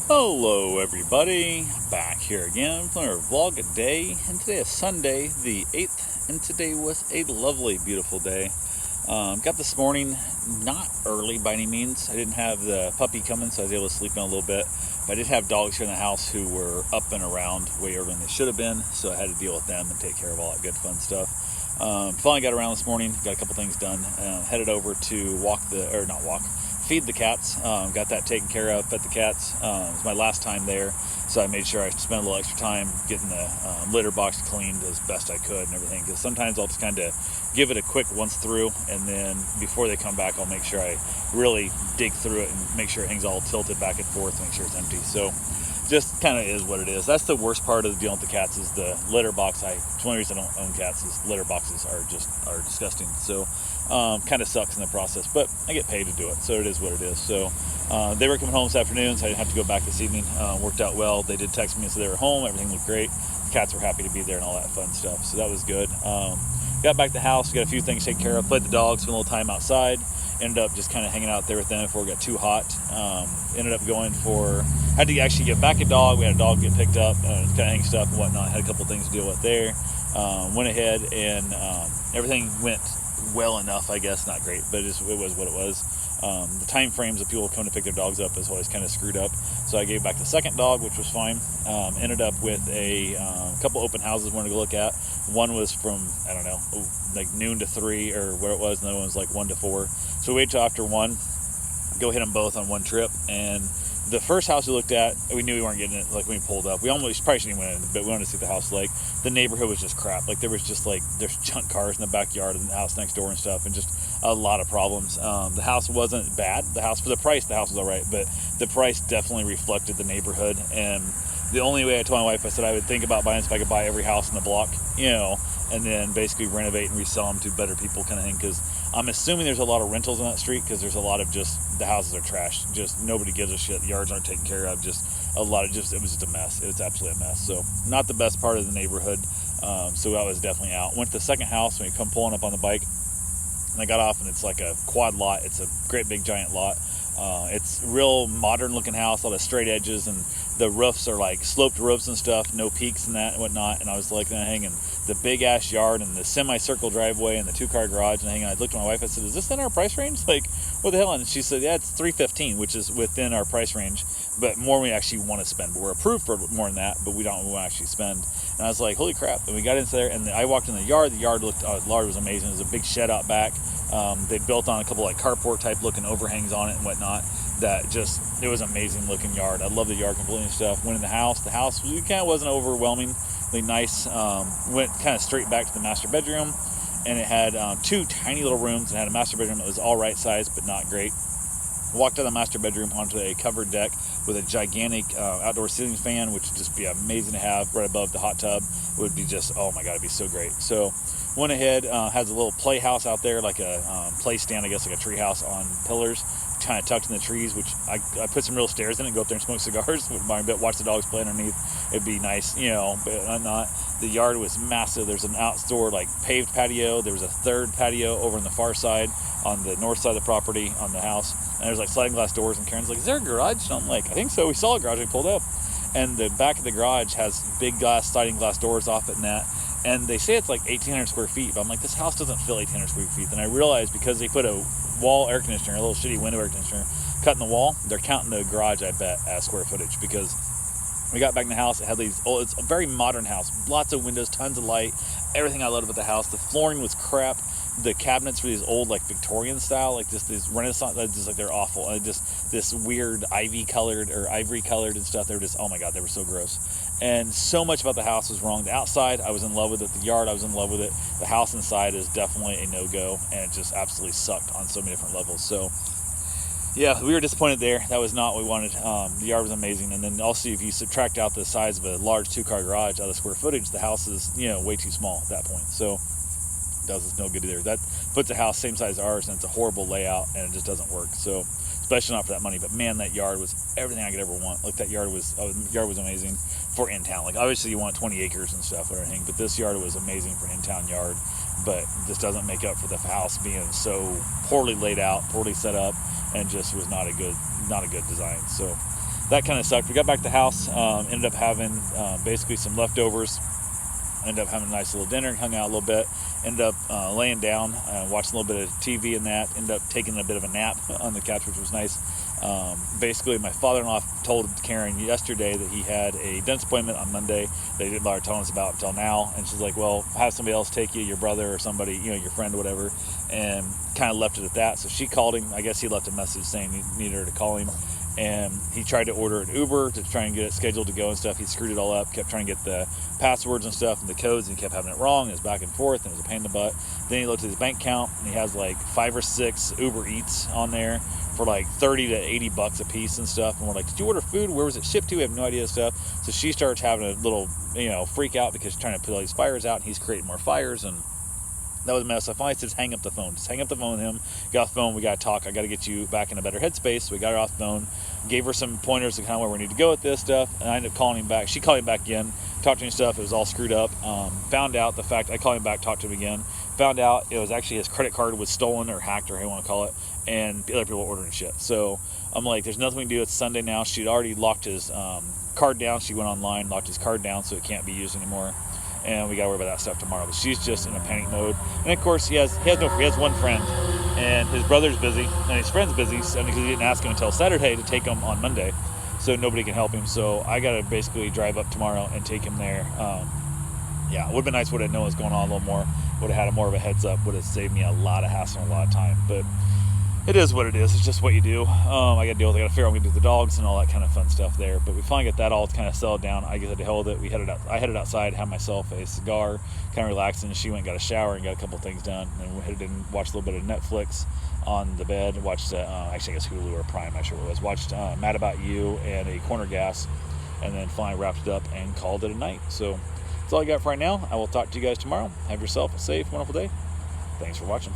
Hello everybody, back here again for another vlog a day, and today is Sunday the 8th, and today was a lovely, beautiful day. Got this morning, not early by any means. I didn't have the puppy coming, so I was able to sleep in a little bit, but I did have dogs here in the house who were up and around way earlier than they should have been, so I had to deal with them and take care of all that good fun stuff. Finally got around this morning, got a couple things done, headed over to feed the cats. Got that taken care of, fed the cats. It was my last time there, so I made sure I spent a little extra time getting the litter box cleaned as best I could and everything, because sometimes I'll just kind of give it a quick once through, and then before they come back I'll make sure I really dig through it and make sure everything's all tilted back and forth, make sure it's empty. So just kind of is what it is. That's the worst part of the dealing with the cats, is the litter box. It's one reason I don't own cats, is litter boxes are disgusting. So kind of sucks in the process, but I get paid to do it, so it is what it is. So they were coming home this afternoon, so I didn't have to go back this evening. Worked out well. They did text me and said they were home, everything looked great. The cats were happy to be there and all that fun stuff, so that was good. Got back to the house, got a few things taken care of, played the dogs, spent a little time outside. Ended up just kind of hanging out there with them before it got too hot. Ended up had to actually get back a dog. We had a dog get picked up, kind of hang stuff and whatnot. Had a couple things to deal with there. Went ahead and everything went well enough, I guess. Not great, but it was what it was. The time frames of people come to pick their dogs up is always kind of screwed up. So I gave back the second dog, which was fine. Ended up with a couple open houses we wanted to go look at. One was from, I don't know, like noon to 3 or what it was, and the other one was like 1 to 4. So we waited till after 1, go hit them both on one trip. And the first house we looked at, we knew we weren't getting it. Like when we pulled up, we probably shouldn't even went in, but we wanted to see the house. Like the neighborhood was just crap. Like there's junk cars in the backyard and the house next door and stuff, and just a lot of problems. The house wasn't bad. The house, for the price, the house was all right, but the price definitely reflected the neighborhood. And the only way I told my wife, I said I would think about buying this if I could buy every house in the block, and then basically renovate and resell them to better people, kind of thing. Because I'm assuming there's a lot of rentals on that street, because there's a lot of just, the houses are trash. Just nobody gives a shit. The yards aren't taken care of. Just a lot of it was just a mess. It was absolutely a mess. So not the best part of the neighborhood. So that was definitely out. Went to the second house when we come pulling up on the bike, and I got off, and it's like a quad lot. It's a great big giant lot. It's real modern looking house, a lot of straight edges, and the roofs are like sloped roofs and stuff, no peaks and that and whatnot. And I was like hanging the big ass yard and the semicircle driveway and the 2-car garage, and I looked at my wife, I said, is this in our price range? Like, what the hell? And she said, yeah, it's $315, which is within our price range, but more we actually want to spend. But we're approved for more than that, but we don't want to actually spend. And I was like, holy crap. And we got into there, and I walked in the yard. The yard was amazing. It was a big shed out back. They built on a couple like carport type looking overhangs on it and whatnot. It was amazing looking yard. I love the yard completely and stuff. Went in the house. The house kind of wasn't overwhelmingly nice. Went kind of straight back to the master bedroom, and it had 2 tiny little rooms. It had a master bedroom that was all right size, but not great. Walked out of the master bedroom onto a covered deck with a gigantic outdoor ceiling fan, which would just be amazing to have right above the hot tub. It would be just, oh my God, it'd be so great. So went ahead, has a little playhouse out there, like a play stand, I guess, like a tree house on pillars, kind of tucked in the trees, which I put some real stairs in it, go up there and smoke cigars, watch the dogs play underneath. It'd be nice, but not. The yard was massive. There's an outdoor like paved patio. There was a third patio over on the far side, on the north side of the property, on the house. And there's like sliding glass doors, and Karen's like, is there a garage? And I'm like, I think so. We saw a garage. We pulled up. And the back of the garage has big sliding glass doors off it and that. And they say it's like 1,800 square feet, but I'm like, this house doesn't fill 1,800 square feet. Then I realized, because they put a wall air conditioner, a little shitty window air conditioner, cut in the wall, they're counting the garage, I bet, as square footage. Because we got back in the house, it had it's a very modern house, lots of windows, tons of light, everything I loved about the house. The flooring was crap. The cabinets were these old, like Victorian style, like just these Renaissance, just like they're awful. And just this weird ivory colored and stuff. They were just, oh my God, they were so gross. And so much about the house was wrong. The outside, I was in love with it. The yard, I was in love with it. The house inside is definitely a no-go, and it just absolutely sucked on so many different levels. So yeah, we were disappointed there. That was not what we wanted. The yard was amazing. And then also, if you subtract out the size of a large 2-car garage out of the square footage, the house is, way too small at that point. So does us no good either. That puts a house same size as ours, and it's a horrible layout, and it just doesn't work. So, especially not for that money. But man, that yard was everything I could ever want. Like, that yard was amazing for in town. Like, obviously you want 20 acres and stuff and everything, but this yard was amazing for an in-town yard. But this doesn't make up for the house being so poorly laid out, poorly set up, and just was not a good design. So that kind of sucked. We got back to the house, ended up having basically some leftovers. Ended up having a nice little dinner, hung out a little bit, ended up laying down, watching a little bit of TV and that, ended up taking a bit of a nap on the couch, which was nice. Basically, my father-in-law told Karen yesterday that he had a dentist appointment on Monday that he didn't bother telling us about until now, and she's like, well, have somebody else take you, your brother or somebody, your friend or whatever, and kind of left it at that. So she called him. I guess he left a message saying he needed her to call him. And he tried to order an Uber to try and get it scheduled to go and stuff. He screwed it all up, kept trying to get the passwords and stuff and the codes, and he kept having it wrong. It was back and forth, and it was a pain in the butt. Then he looked at his bank account, and he has like 5 or 6 Uber Eats on there for like $30 to $80 a piece and stuff. And we're like, did you order food? Where was it shipped to? We have no idea stuff. So she starts having a little, freak out because she's trying to put all these fires out, and he's creating more fires, and that was a mess. I finally said, hang up the phone. Just hang up the phone with him. Got off the phone. We got to talk. I got to get you back in a better headspace. So we got her off the phone. Gave her some pointers to kind of where we need to go with this stuff. And I ended up calling him back. She called him back again. Talked to him stuff. It was all screwed up. Found out the fact, I called him back, talked to him again. Found out it was actually his credit card was stolen or hacked or how you want to call it. And other people were ordering shit. So I'm like, there's nothing we can do. It's Sunday now. She'd already locked his card down. She went online, locked his card down so it can't be used anymore. And we got to worry about that stuff tomorrow. But she's just in a panic mode. And of course, he has one friend, and his brother's busy, and his friend's busy, and because he didn't ask him until Saturday to take him on Monday, so nobody can help him. So I got to basically drive up tomorrow and take him there. It would have been nice would have known what's going on a little more. Would have had more of a heads up. Would have saved me a lot of hassle and a lot of time. But it is what it is. It's just what you do. I got to deal with it. I got to figure out what we do with the dogs and all that kind of fun stuff there. But we finally got that all kind of settled down. I got to hell with it. I headed outside, had myself a cigar, kind of relaxing. She went and got a shower and got a couple things done. And then we headed in, watched a little bit of Netflix on the bed. Watched, actually, I guess Hulu or Prime, I'm not sure what it was. Watched Mad About You and a Corner Gas. And then finally wrapped it up and called it a night. So that's all I got for right now. I will talk to you guys tomorrow. Have yourself a safe, wonderful day. Thanks for watching.